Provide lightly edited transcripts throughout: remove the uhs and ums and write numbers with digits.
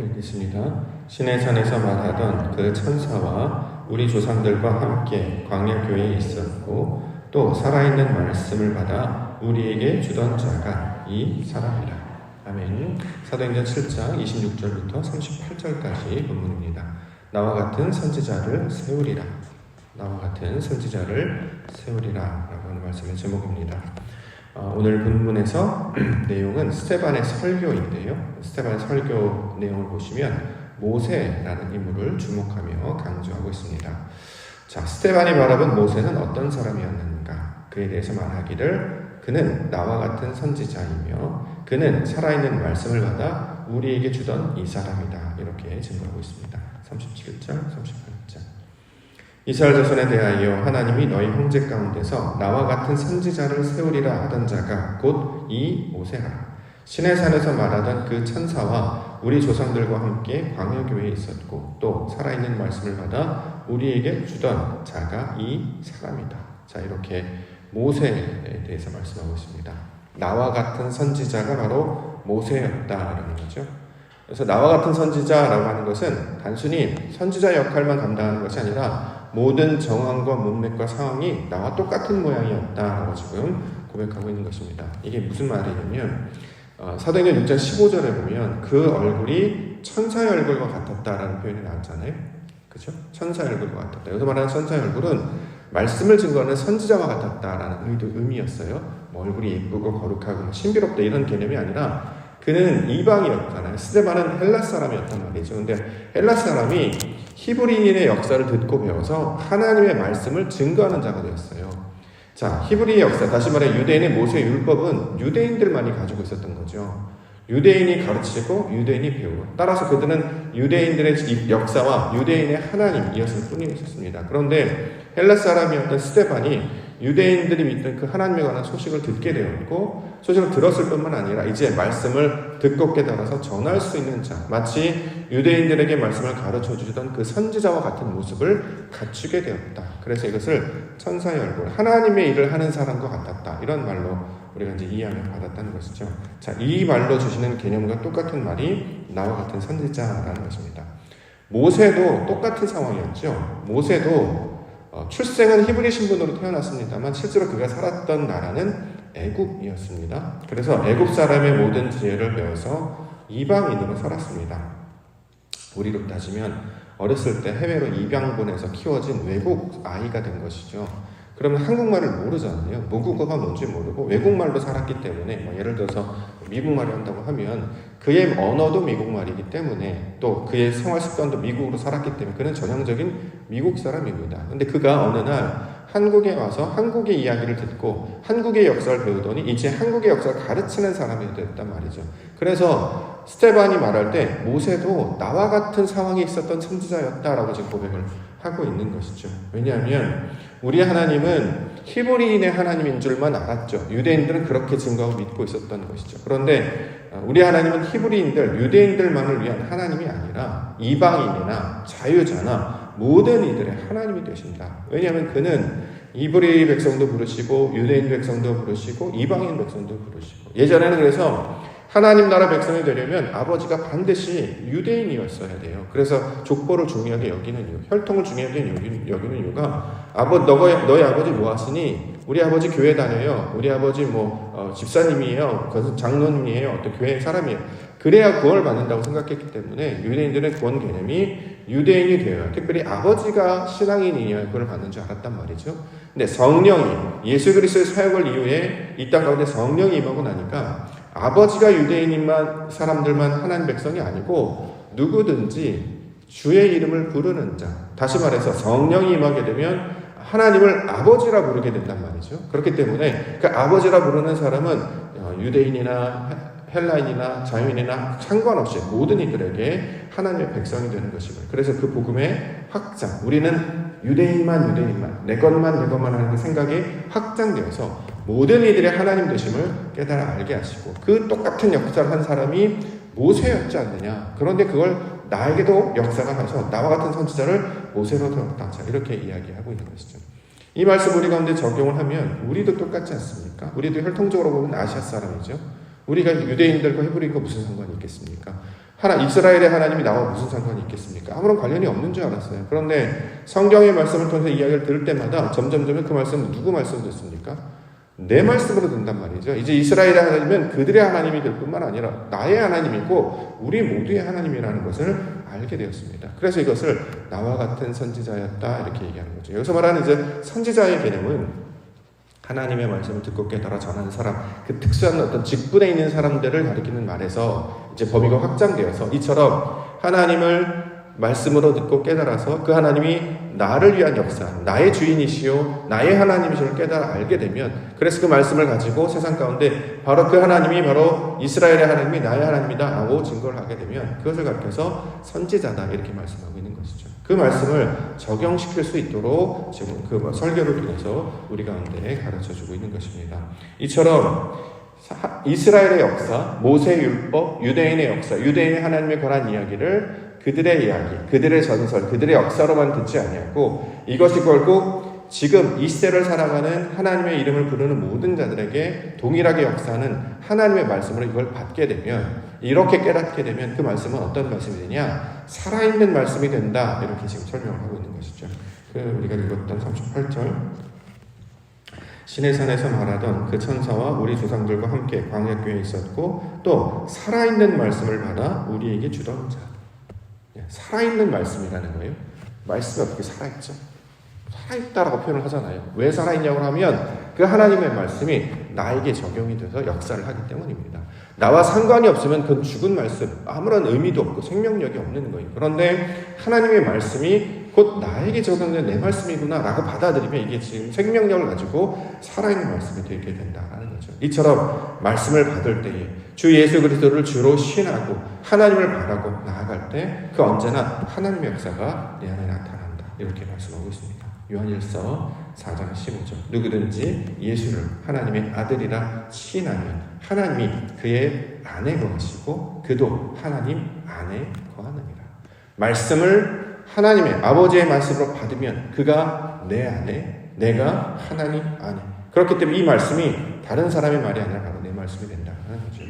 읽겠습니다. 시내산에서 말하던 그 천사와 우리 조상들과 함께 광야 교회에 있었고 또 살아있는 말씀을 받아 우리에게 주던 자가 이 사람이라. 아멘. 사도행전 7장 26절부터 38절까지 본문입니다. 나와 같은 선지자를 세우리라. 나와 같은 선지자를 세우리라 라고 하는 말씀의 제목입니다. 오늘 본문에서 내용은 스데반의 설교인데요. 스데반의 설교 내용을 보시면 모세라는 인물을 주목하며 강조하고 있습니다. 자, 스데반이 바라본 모세는 어떤 사람이었는가? 그에 대해서 말하기를 그는 나와 같은 선지자이며 그는 살아있는 말씀을 받아 우리에게 주던 이 사람이다. 이렇게 증거하고 있습니다. 37절, 38절. 이스라엘 자손에 대하여 하나님이 너희 형제 가운데서 나와 같은 선지자를 세우리라 하던 자가 곧 이 모세라. 시내산에서 말하던 그 천사와 우리 조상들과 함께 광야교회에 있었고 또 살아있는 말씀을 받아 우리에게 주던 자가 이 사람이다. 자, 이렇게 모세에 대해서 말씀하고 있습니다. 나와 같은 선지자가 바로 모세였다라는 거죠. 그래서 나와 같은 선지자라고 하는 것은 단순히 선지자 역할만 감당하는 것이 아니라 모든 정황과 문맥과 상황이 나와 똑같은 모양이었다라고 지금 고백하고 있는 것입니다. 이게 무슨 말이냐면 사도행전 6장 15절에 보면 그 얼굴이 천사의 얼굴과 같았다라는 표현이 나왔잖아요. 그렇죠? 천사의 얼굴과 같았다. 여기서 말하는 천사의 얼굴은 말씀을 증거하는 선지자와 같았다라는 의미였어요. 뭐 얼굴이 예쁘고 거룩하고 신비롭다 이런 개념이 아니라 그는 이방이었잖아요. 스데반은 헬라 사람이었단 말이죠. 근데 헬라 사람이 히브리인의 역사를 듣고 배워서 하나님의 말씀을 증거하는 자가 되었어요. 자, 히브리의 역사, 다시 말해 유대인의 모세 율법은 유대인들만이 가지고 있었던 거죠. 유대인이 가르치고 유대인이 배우고 따라서 그들은 유대인들의 역사와 유대인의 하나님이었을 뿐이었습니다. 그런데 헬라 사람이었던 스데반이 유대인들이 믿던 그 하나님에 관한 소식을 듣게 되었고 소식을 들었을 뿐만 아니라 이제 말씀을 듣고 깨달아서 전할 수 있는 자, 마치 유대인들에게 말씀을 가르쳐 주시던 그 선지자와 같은 모습을 갖추게 되었다. 그래서 이것을 천사의 얼굴, 하나님의 일을 하는 사람과 같았다. 이런 말로 우리가 이제 이해하며 받았다는 것이죠. 자, 이 말로 주시는 개념과 똑같은 말이 나와 같은 선지자라는 것입니다. 모세도 똑같은 상황이었죠. 모세도 출생은 히브리 신분으로 태어났습니다만 실제로 그가 살았던 나라는 애굽이었습니다. 그래서 애굽 사람의 모든 지혜를 배워서 이방인으로 살았습니다. 우리로 따지면 어렸을 때 해외로 입양 보내서 키워진 외국 아이가 된 것이죠. 그러면 한국말을 모르잖아요. 모국어가 뭔지 모르고 외국말로 살았기 때문에 뭐 예를 들어서 미국말을 한다고 하면 그의 언어도 미국말이기 때문에 또 그의 생활 습관도 미국으로 살았기 때문에 그는 전형적인 미국 사람입니다. 근데 그가 어느 날 한국에 와서 한국의 이야기를 듣고 한국의 역사를 배우더니 이제 한국의 역사를 가르치는 사람이 됐단 말이죠. 그래서 스데반이 말할 때 모세도 나와 같은 상황이 있었던 선지자였다라고 지금 고백을 하고 있는 것이죠. 왜냐하면 우리 하나님은 히브리인의 하나님인 줄만 알았죠. 유대인들은 그렇게 증거하고 믿고 있었던 것이죠. 그런데 우리 하나님은 히브리인들, 유대인들만을 위한 하나님이 아니라 이방인이나 자유자나 모든 이들의 하나님이 되신다. 왜냐하면 그는 이브리 백성도 부르시고 유대인 백성도 부르시고 이방인 백성도 부르시고 예전에는 그래서 하나님 나라 백성이 되려면 아버지가 반드시 유대인이었어야 돼요. 그래서 족보를 중요하게 여기는 이유, 혈통을 중요하게 여기는 이유가 너희 아버지 뭐 하시니? 우리 아버지 교회 다녀요. 우리 아버지 집사님이에요. 장로님이에요. 어떤 교회 사람이에요. 그래야 구원을 받는다고 생각했기 때문에 유대인들의 구원 개념이 유대인이 되어요. 특별히 아버지가 신앙인이어야 구원을 받는 줄 알았단 말이죠. 근데 성령이 예수 그리스도의 사역을 이후에 이 땅 가운데 성령이 임하고 나니까 아버지가 유대인만 사람들만 하나님 백성이 아니고 누구든지 주의 이름을 부르는 자, 다시 말해서 성령이 임하게 되면 하나님을 아버지라 부르게 된단 말이죠. 그렇기 때문에 그 아버지라 부르는 사람은 유대인이나 헬라인이나 자유인이나 상관없이 모든 이들에게 하나님의 백성이 되는 것이고요. 그래서 그 복음의 확장, 우리는 유대인만 내 것만 하는 그 생각이 확장되어서 모든 이들의 하나님 되심을 깨달아 알게 하시고 그 똑같은 역사를 한 사람이 모세였지 않느냐. 그런데 그걸 나에게도 역사가 가서 나와 같은 선지자를 모세로 들었다. 자, 이렇게 이야기하고 있는 것이죠. 이 말씀 우리 가운데 적용을 하면 우리도 똑같지 않습니까? 우리도 혈통적으로 보면 아시아 사람이죠. 우리가 유대인들과 히브리인과 무슨 상관이 있겠습니까? 이스라엘의 하나님이 나와 무슨 상관이 있겠습니까? 아무런 관련이 없는 줄 알았어요. 그런데 성경의 말씀을 통해서 이야기를 들을 때마다 점점 그 말씀은 누구 말씀 듣습니까? 내 말씀으로 듣는단 말이죠. 이제 이스라엘의 하나님은 그들의 하나님이 될 뿐만 아니라 나의 하나님이고 우리 모두의 하나님이라는 것을 알게 되었습니다. 그래서 이것을 나와 같은 선지자였다 이렇게 얘기하는 거죠. 여기서 말하는 이제 선지자의 개념은 하나님의 말씀을 듣고 깨달아 전하는 사람, 그 특수한 어떤 직분에 있는 사람들을 가리키는 말에서 이제 범위가 확장되어서 이처럼 하나님을 말씀으로 듣고 깨달아서 그 하나님이 나를 위한 역사, 나의 주인이시요 나의 하나님이시를 깨달아 알게 되면, 그래서 그 말씀을 가지고 세상 가운데 바로 그 하나님이 바로 이스라엘의 하나님이 나의 하나님이다 라고 증거를 하게 되면 그것을 가리켜서 선지자다 이렇게 말씀하고 있는 것이죠. 그 말씀을 적용시킬 수 있도록 지금 그 설교를 통해서 우리 가운데 가르쳐주고 있는 것입니다. 이처럼 이스라엘의 역사, 모세의 율법, 유대인의 역사, 유대인의 하나님에 관한 이야기를 그들의 이야기, 그들의 전설, 그들의 역사로만 듣지 아니하고 이것이 결국 지금 이 시대를 살아가는 하나님의 이름을 부르는 모든 자들에게 동일하게 역사하는 하나님의 말씀으로 이걸 받게 되면, 이렇게 깨닫게 되면 그 말씀은 어떤 말씀이 되냐? 살아있는 말씀이 된다. 이렇게 지금 설명을 하고 있는 것이죠. 우리가 읽었던 38절 시내산에서 말하던 그 천사와 우리 조상들과 함께 광야교회에 있었고 또 살아있는 말씀을 받아 우리에게 주던 자. 살아있는 말씀이라는 거예요. 말씀이 어떻게 살아있죠? 살아있다라고 표현을 하잖아요. 왜 살아있냐고 하면 그 하나님의 말씀이 나에게 적용이 돼서 역사를 하기 때문입니다. 나와 상관이 없으면 그건 죽은 말씀, 아무런 의미도 없고 생명력이 없는 거예요. 그런데 하나님의 말씀이 곧 나에게 적용된 내 말씀이구나 라고 받아들이면 이게 지금 생명력을 가지고 살아있는 말씀이 되게 된다는 거죠. 이처럼 말씀을 받을 때에 주 예수 그리스도를 주로 신하고 하나님을 바라고 나아갈 때 그 언제나 하나님의 역사가 내 안에 나타난다. 이렇게 말씀하고 있습니다. 요한일서 4장 15절 누구든지 예수를 하나님의 아들이라 시인하면 하나님이 그의 안에 거하시고 그도 하나님 안에 거하느니라. 말씀을 하나님의 아버지의 말씀으로 받으면 그가 내 안에, 내가 하나님 안에. 그렇기 때문에 이 말씀이 다른 사람의 말이 아니라 바로 내 말씀이 된다는 거죠.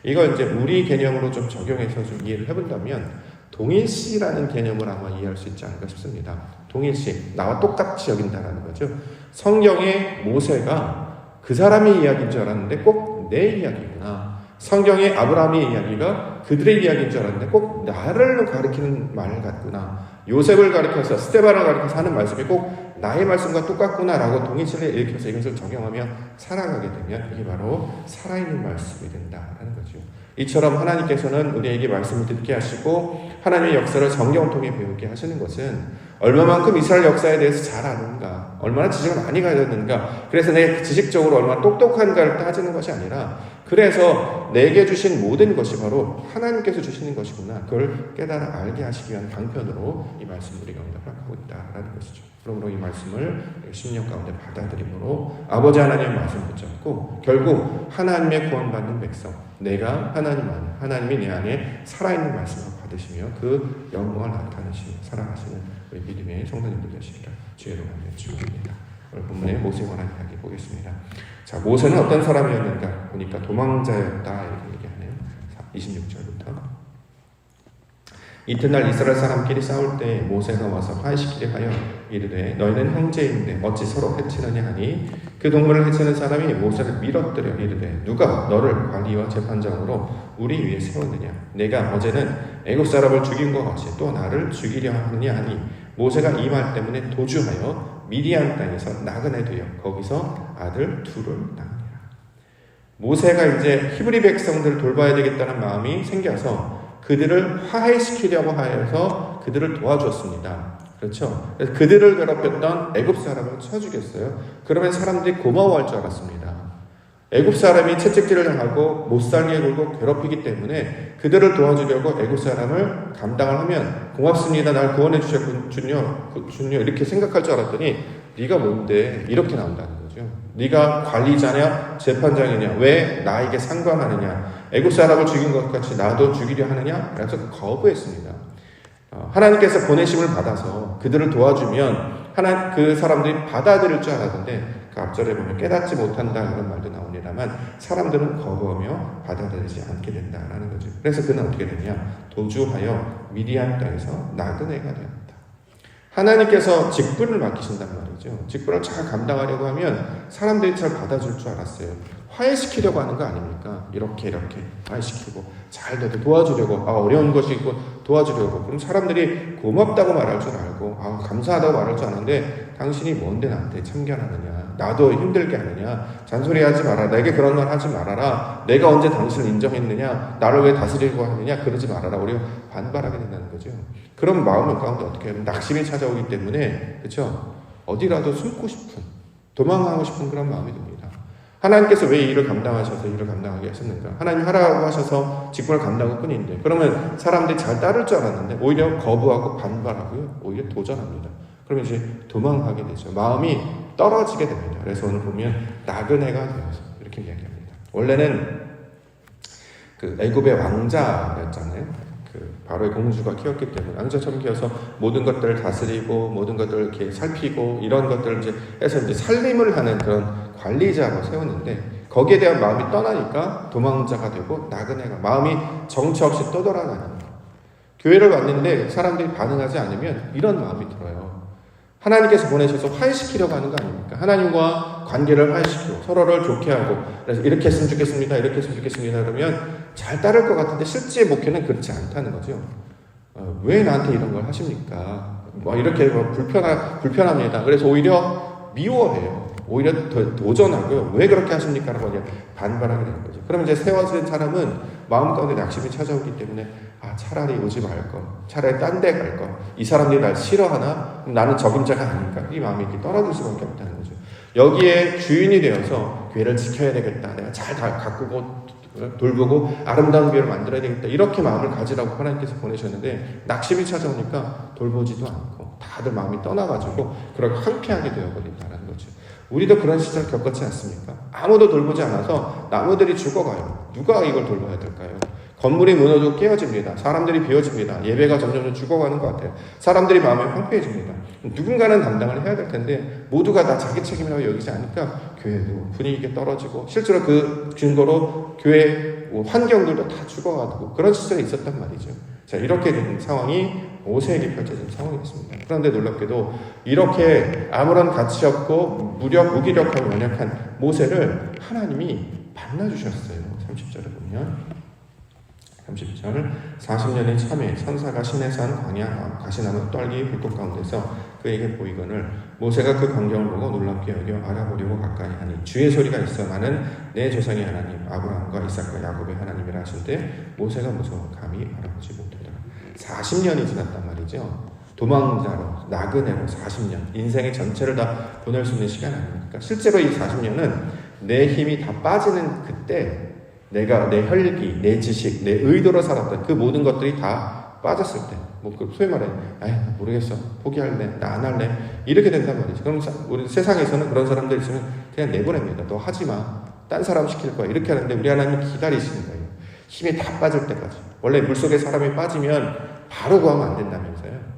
이걸 이제 우리 개념으로 좀 적용해서 좀 이해를 해본다면 동일시라는 개념을 아마 이해할 수 있지 않을까 싶습니다. 동일시, 나와 똑같이 여긴다는 거죠. 성경의 모세가 그 사람의 이야기인 줄 알았는데 꼭 내 이야기구나. 성경의 아브라함의 이야기가 그들의 이야기인 줄 알았는데 꼭 나를 가리키는 말 같구나. 요셉을 가리켜서 스데반을 가리켜서 하는 말씀이 꼭 나의 말씀과 똑같구나라고 동일시를 일으켜서 이것을 적용하며 살아가게 되면 이게 바로 살아있는 말씀이 된다는 거죠. 이처럼 하나님께서는 우리에게 말씀을 듣게 하시고 하나님의 역사를 성경을 통해 배우게 하시는 것은 얼마만큼 이스라엘 역사에 대해서 잘 아는가, 얼마나 지식을 많이 가졌는가, 그래서 내 지식적으로 얼마나 똑똑한가를 따지는 것이 아니라 그래서 내게 주신 모든 것이 바로 하나님께서 주시는 것이구나, 그걸 깨달아 알게 하시기 위한 방편으로 이 말씀을 우리가 응답하고 있다라는 것이죠. 그러므로 이 말씀을 10년 가운데 받아들임으로 아버지 하나님의 말씀을 붙잡고 결국 하나님의 구원받는 백성, 내가 하나님 안에, 하나님이 내 안에 살아있는 말씀을 받으시며 그 영광을 나타내시며 살아가시는 우리 믿음의 성도님들 되시기를 주의 이름으로 축원합니다. 오늘 본문에 모세에 관한 이야기 보겠습니다. 자, 모세는 어떤 사람이었는가 보니까 도망자였다 이렇게 얘기하네요. 26절부터 이튿날 이스라엘 사람끼리 싸울 때 모세가 와서 화해시키려 하여 이르되 너희는 형제인데 어찌 서로 해치느냐 하니 그 동물을 해치는 사람이 모세를 밀어뜨려 이르되 누가 너를 관리와 재판장으로 우리 위에 세웠느냐? 내가 어제는 애굽 사람을 죽인 것 같이 또 나를 죽이려 하느냐 하니 모세가 이 말 때문에 도주하여 미디안 땅에서 나그네 되어 거기서 아들 둘을 낳으니라. 모세가 이제 히브리 백성들을 돌봐야 되겠다는 마음이 생겨서 그들을 화해시키려고 하여서 그들을 도와줬습니다. 그렇죠? 그래서 그들을 괴롭혔던 애굽 사람을 쳐 죽였어요. 그러면 사람들이 고마워할 줄 알았습니다. 애굽 사람이 채찍질을 당하고 못살게 굴고 괴롭히기 때문에 그들을 도와주려고 애굽 사람을 감당을 하면 고맙습니다. 날 구원해 주셨군요. 이렇게 생각할 줄 알았더니 네가 뭔데 이렇게 나온다는 거죠. 네가 관리자냐 재판장이냐 왜 나에게 상관하느냐 애굽 사람을 죽인 것 같이 나도 죽이려 하느냐? 그래서 거부했습니다. 하나님께서 보내심을 받아서 그들을 도와주면 그 사람들이 받아들일 줄 알았는데 그 앞절에 보면 깨닫지 못한다 이런 말도 나옵니다만 사람들은 거부하며 받아들이지 않게 된다라는 거죠. 그래서 그는 어떻게 되냐? 도주하여 미디안 땅에서 나그네가 되었다. 하나님께서 직분을 맡기신단 말이죠. 직분을 잘 감당하려고 하면 사람들이 잘 받아줄 줄 알았어요. 화해시키려고 하는 거 아닙니까? 이렇게 화해시키고 잘 되게 도와주려고, 어려운 것이 있고 도와주려고. 그럼 사람들이 고맙다고 말할 줄 알고, 감사하다고 말할 줄 아는데, 당신이 뭔데 나한테 참견하느냐, 나도 힘들게 하느냐, 잔소리하지 마라, 내게 그런 말 하지 말아라, 내가 언제 당신을 인정했느냐, 나를 왜 다스리려고 하느냐, 그러지 말아라. 우리가 반발하게 된다는 거죠. 그런 마음 가운데 어떻게 하면 낙심이 찾아오기 때문에, 그렇죠? 어디라도 숨고 싶은, 도망가고 싶은 그런 마음이 듭니다. 하나님께서 왜 이 일을 감당하셔서 일을 감당하게 하셨는가? 하나님 하라고 하셔서 직분을 감당할 뿐인데, 그러면 사람들이 잘 따를 줄 알았는데 오히려 거부하고 반발하고요, 오히려 도전합니다. 그러면 이제 도망가게 되죠. 마음이 떨어지게 됩니다. 그래서 오늘 보면 나그네가 되어서 이렇게 이야기합니다. 원래는 그 애굽의 왕자였잖아요. 그 바로의 공주가 키웠기 때문에 왕자처럼 키워서 모든 것들을 다스리고 모든 것들을 이렇게 살피고 이런 것들을 이제 해서 이제 살림을 하는 그런 관리자로 세웠는데, 거기에 대한 마음이 떠나니까 도망자가 되고 나그네가, 마음이 정처 없이 떠돌아다니는 거예요. 교회를 왔는데 사람들이 반응하지 않으면 이런 마음이 들어요. 하나님께서 보내셔서 화해시키려고 하는 거 아닙니까? 하나님과 관계를 화해시키고 서로를 좋게 하고, 그래서 이렇게 했으면 좋겠습니다, 이렇게 했으면 좋겠습니다 그러면 잘 따를 것 같은데 실제 목표는 그렇지 않다는 거죠. 왜 나한테 이런 걸 하십니까? 이렇게 불편합니다. 그래서 오히려 미워해요. 오히려 더 도전하고요. 왜 그렇게 하십니까? 라고 그냥 반발하게 되는 거죠. 그럼 이제 세워진 사람은 마음 가운데 낙심이 찾아오기 때문에 차라리 오지 말걸, 차라리 딴 데 갈걸, 이 사람들이 날 싫어하나? 나는 적임자가 아닌가? 이 마음이 이렇게 떨어질 수밖에 없다는 거죠. 여기에 주인이 되어서 교회를 지켜야 되겠다, 내가 잘 가꾸고 돌보고 아름다운 교회를 만들어야 되겠다, 이렇게 마음을 가지라고 하나님께서 보내셨는데 낙심이 찾아오니까 돌보지도 않고 다들 마음이 떠나가지고 그렇게 황폐하게 되어버린다는 거죠. 우리도 그런 시절 겪었지 않습니까? 아무도 돌보지 않아서 나무들이 죽어가요. 누가 이걸 돌봐야 될까요? 건물이 무너지고 깨어집니다. 사람들이 비워집니다. 예배가 점점 죽어가는 것 같아요. 사람들이 마음이 황폐해집니다. 누군가는 담당을 해야 될 텐데 모두가 다 자기 책임이라고 여기지 않으니까 교회도 분위기가 떨어지고, 실제로 그 증거로 교회 환경들도 다 죽어가고 그런 시절이 있었단 말이죠. 자, 이렇게 된 상황이 모세에게 펼쳐진 상황이었습니다. 그런데 놀랍게도 이렇게 아무런 가치 없고 무기력하고 연약한 모세를 하나님이 만나주셨어요. 30절에 보면 30절 40년의 참에 선사가 시내산 광야 가시나무 떨기 불꽃 가운데서 그에게 보이거늘 모세가 그 광경을 보고 놀랍게 여겨 알아보려고 가까이 하니 주의 소리가 있어 나는 내 조상의 하나님 아브라함과 이삭과 야곱의 하나님이라 하실때 모세가 무서워 감히 알아보지 못하더라. 40년이 지났단 말이죠. 도망자로 나그네로 40년, 인생의 전체를 다 보낼 수 있는 시간 아닙니까? 실제로 이 40년은 내 힘이 다 빠지는 그때 내가 내 혈기, 내 지식, 내 의도로 살았던 그 모든 것들이 다 빠졌을 때, 소위 말해, 모르겠어, 포기할래, 나 안 할래, 이렇게 된단 말이지. 그럼 우리 세상에서는 그런 사람들 있으면 그냥 내보냅니다. 너 하지 마, 딴 사람 시킬 거야, 이렇게 하는데 우리 하나님이 기다리시는 거예요. 힘이 다 빠질 때까지. 원래 물속에 사람이 빠지면 바로 구하면 안 된다면서요.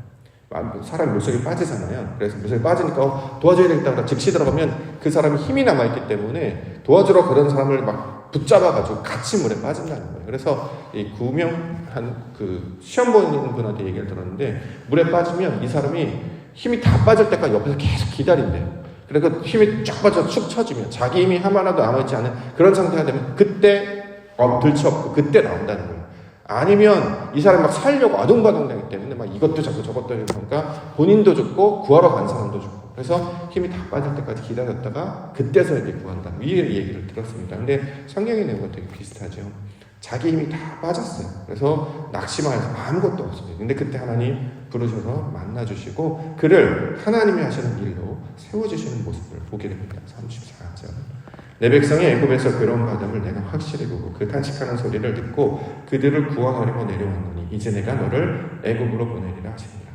사람이 물속에 빠지잖아요. 그래서 물속에 빠지니까 도와줘야 되겠다 그러다 즉시 들어가면 그 사람이 힘이 남아있기 때문에 도와주러 그런 사람을 막 붙잡아가지고 같이 물에 빠진다는 거예요. 그래서 이 구명한 그 시험 보는 분한테 얘기를 들었는데, 물에 빠지면 이 사람이 힘이 다 빠질 때까지 옆에서 계속 기다린대요. 그래서 힘이 쫙 빠져 축 처지면 자기 힘이 하나도 남아있지 않은 그런 상태가 되면 그때 들쳐업고 그때 나온다는 거예요. 아니면 이 사람이 막 살려고 아둥바둥되기 때문에 막 이것도 잡고 저것도 해서 그러니까 본인도 죽고 구하러 간 사람도 죽고, 그래서 힘이 다 빠질 때까지 기다렸다가 그때서 이제 구한다, 이 얘기를 들었습니다. 근데 성경의 내용과 되게 비슷하죠. 자기 힘이 다 빠졌어요. 그래서 낙심하여서 아무것도 없어요. 근데 그때 하나님 부르셔서 만나주시고 그를 하나님이 하시는 일로 세워주시는 모습을 보게 됩니다. 34절 내 백성이 애굽에서 괴로움 받음을 내가 확실히 보고 그 탄식하는 소리를 듣고 그들을 구원하려고 내려왔노니 이제 내가 너를 애굽으로 보내리라 하십니다.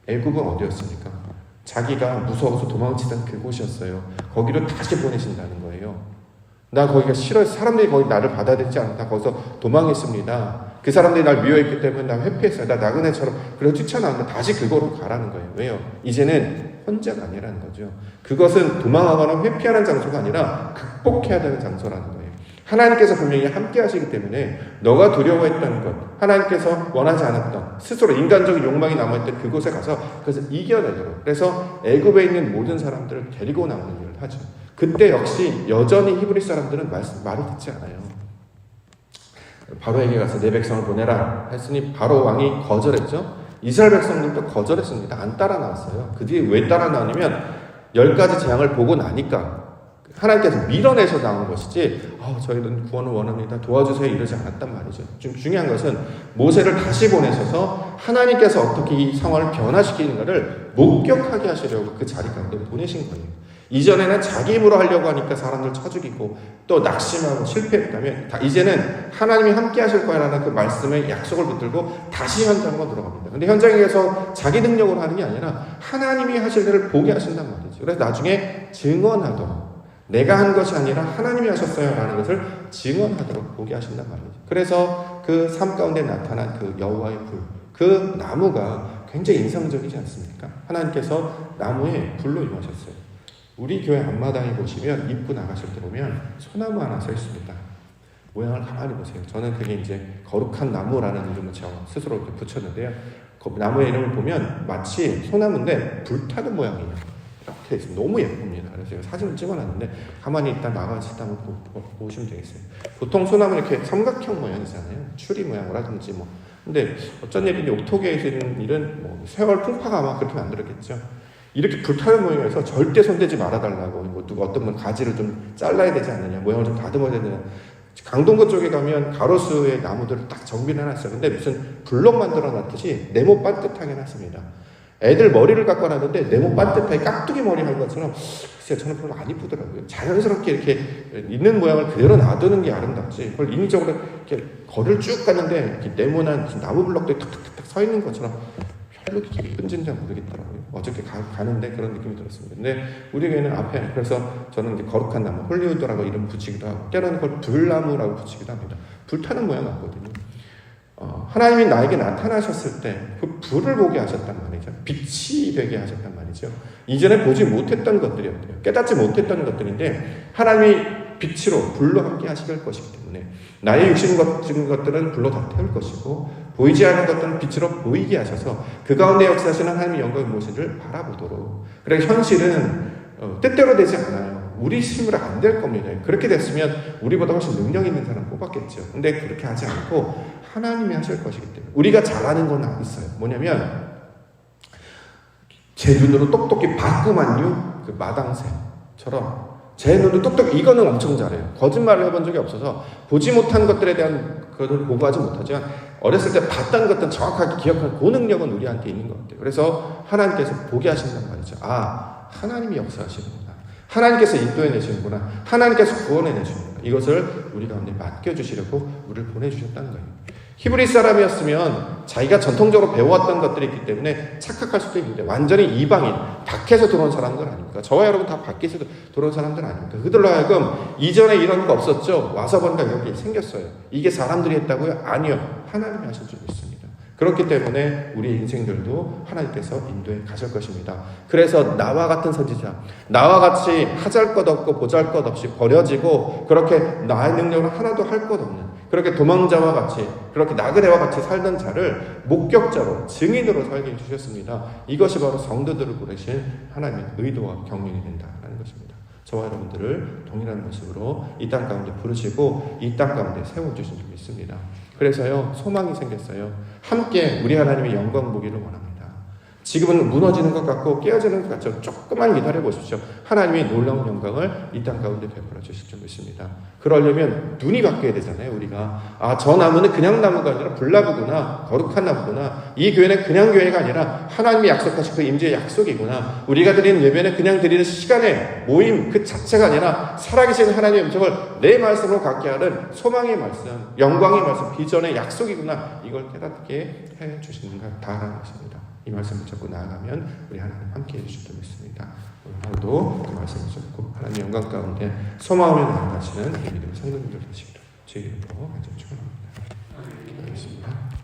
애굽은 어디였습니까? 자기가 무서워서 도망치던 그곳이었어요. 거기로 다시 보내신다는 거예요. 나 거기가 싫어요. 사람들이 거기 나를 받아들이지 않다. 거기서 도망했습니다. 그 사람들이 날 미워했기 때문에 나 회피했어요. 나 나그네처럼. 그래서 뛰쳐나왔는데 다시 그거로 가라는 거예요. 왜요? 이제는 혼자가 아니라는 거죠. 그것은 도망하거나 회피하는 장소가 아니라 극복해야 되는 장소라는 거예요. 하나님께서 분명히 함께 하시기 때문에 너가 두려워했던 것, 하나님께서 원하지 않았던 스스로 인간적인 욕망이 남아있던 그곳에 가서 그것을 이겨내도록, 그래서 애굽에 있는 모든 사람들을 데리고 나오는 일을 하죠. 그때 역시 여전히 히브리 사람들은 말을 듣지 않아요. 바로에게 가서 내 백성을 보내라 했으니 바로 왕이 거절했죠. 이스라엘 백성들도 거절했습니다. 안 따라 나왔어요. 그 뒤에 왜 따라 나오냐면 10가지 재앙을 보고 나니까 하나님께서 밀어내서 나온 것이지 저희는 구원을 원합니다, 도와주세요 이러지 않았단 말이죠. 좀 중요한 것은 모세를 다시 보내셔서 하나님께서 어떻게 이 상황을 변화시키는가를 목격하게 하시려고 그 자리 가운데 보내신 거예요. 이전에는 자기 힘으로 하려고 하니까 사람들 쳐 죽이고 또 낙심하고 실패했다면 이제는 하나님이 함께 하실 거라는 그 말씀의 약속을 붙들고 다시 현장으로 들어갑니다. 근데 현장에서 자기 능력으로 하는 게 아니라 하나님이 하실 일을 보게 하신단 말이죠. 그래서 나중에 증언하도록, 내가 한 것이 아니라 하나님이 하셨어요 라는 것을 증언하도록 보게 하신단 말이죠. 그래서 그 삶 가운데 나타난 그 여호와의 불, 그 나무가 굉장히 인상적이지 않습니까? 하나님께서 나무에 불로 임하셨어요. 우리 교회 앞마당에 보시면 입구 나가실 때 보면 소나무 하나 서 있습니다. 모양을 가만히 보세요. 저는 그게 이제 거룩한 나무라는 이름을 제가 스스로 이렇게 붙였는데요. 그 나무의 이름을 보면 마치 소나무인데 불타는 모양이에요. 이렇게 있습니다. 너무 예쁩니다. 그래서 제가 사진을 찍어놨는데 가만히 일단 나가서 한번 보시면 되겠어요. 보통 소나무는 이렇게 삼각형 모양이잖아요. 추리 모양이라든지 뭐. 근데 어쩐 일인지 옥토계에서 있는 일은 뭐 세월 풍파가 아마 그렇게 만들었겠죠. 이렇게 불타는 모양에서 절대 손대지 말아달라고, 뭐 누가 어떤 분 가지를 좀 잘라야 되지 않느냐, 모양을 좀 다듬어야 되느냐. 강동구 쪽에 가면 가로수의 나무들을 딱 정비를 해놨어요. 근데 무슨 블럭 만들어 놨듯이 네모 반듯하게 해놨습니다. 애들 머리를 깎아놨는데 네모 반듯하게 깍두기 머리 한 것처럼, 글쎄요, 저는 별로 안 이쁘더라고요. 자연스럽게 이렇게 있는 모양을 그대로 놔두는 게 아름답지, 그걸 인위적으로 이렇게 거리를 쭉 가는데 이렇게 네모난 나무 블럭들이 탁탁탁 서 있는 것처럼 별로 그렇게 예쁜지는 잘 모르겠더라고요. 어저께 가는데 그런 느낌이 들었습니다. 근데 우리 교회는 앞에, 그래서 저는 이제 거룩한 나무, 홀리우드라고 이름 붙이기도 하고, 때로는 그걸 불나무라고 붙이기도 합니다. 불타는 모양 같거든요. 하나님이 나에게 나타나셨을 때 그 불을 보게 하셨단 말이죠. 빛이 되게 하셨단 말이죠. 이전에 보지 못했던 것들이었대요. 깨닫지 못했던 것들인데 하나님이 빛으로 불로 함께 하실 것이기 때문에 나의 육신 같은 것들은 불로 다 태울 것이고 보이지 않는 것들은 빛으로 보이게 하셔서 그 가운데 역사하시는 하나님의 영광의 모습을 바라보도록. 그래서 현실은 뜻대로 되지 않아요. 우리 힘으로 안 될 겁니다. 그렇게 됐으면 우리보다 훨씬 능력 있는 사람 뽑았겠죠. 근데 그렇게 하지 않고 하나님이 하실 것이기 때문에 우리가 잘하는 건 있어요. 뭐냐면 제 눈으로 똑똑히 봤구만요. 그 마당새처럼 제 눈으로 똑똑히, 이거는 엄청 잘해요. 거짓말을 해본 적이 없어서 보지 못한 것들에 대한 그것을 보고하지 못하지만 어렸을 때 봤던 것들은 정확하게 기억하는 그 능력은 우리한테 있는 것 같아요. 그래서 하나님께서 보게 하신단 말이죠. 하나님이 역사하시는구나. 하나님께서 인도해내시는구나. 하나님께서 구원해내시는구나. 이것을 우리 가운데 맡겨주시려고 우리를 보내주셨다는 거예요. 히브리 사람이었으면 자기가 전통적으로 배워왔던 것들이 있기 때문에 착각할 수도 있는데 완전히 이방인, 밖에서 들어온 사람들 아닙니까? 저와 여러분 다 밖에서 들어온 사람들 아닙니까? 그들로 하여금 이전에 이런 거 없었죠? 와서 보니까 이렇게 생겼어요. 이게 사람들이 했다고요? 아니요. 하나님이 하실 줄 믿습니다. 그렇기 때문에 우리 인생들도 하나님께서 인도해 가실 것입니다. 그래서 나와 같은 선지자, 나와 같이 하잘 것 없고 보잘 것 없이 버려지고 그렇게 나의 능력으로 하나도 할 것 없는, 그렇게 도망자와 같이, 그렇게 나그네와 같이 살던 자를 목격자로, 증인으로 살게 해주셨습니다. 이것이 바로 성도들을 부르신 하나님의 의도와 경륜이 된다는 것입니다. 저와 여러분들을 동일한 모습으로 이 땅 가운데 부르시고 이 땅 가운데 세워주신 줄 믿습니다. 그래서요, 소망이 생겼어요. 함께 우리 하나님의 영광 보기를 원합니다. 지금은 무너지는 것 같고 깨어지는 것 같죠. 조금만 기다려 보십시오. 하나님의 놀라운 영광을 이 땅 가운데 베풀어 주실 줄 믿습니다. 그러려면 눈이 바뀌어야 되잖아요. 우리가 저 나무는 그냥 나무가 아니라 불나무구나, 거룩한 나무구나. 이 교회는 그냥 교회가 아니라 하나님이 약속하신 그 임재의 약속이구나. 우리가 드리는 예배는 그냥 드리는 시간의 모임 그 자체가 아니라 살아계신 하나님의 음성을 내 말씀으로 갖게 하는 소망의 말씀, 영광의 말씀, 비전의 약속이구나. 이걸 깨닫게 해 주시는 것 다라는 것입니다. 이 말씀을 잡고 나아가면 우리 하나님 함께 해주실 줄 믿습니다. 오늘 하루도 그 말씀을 잡고 하나님의 영광 가운데 소망하며 나아가시는 믿음의 성도님들 되시기를 주의 이름으로 간절히 축원합니다. 기도하겠습니다.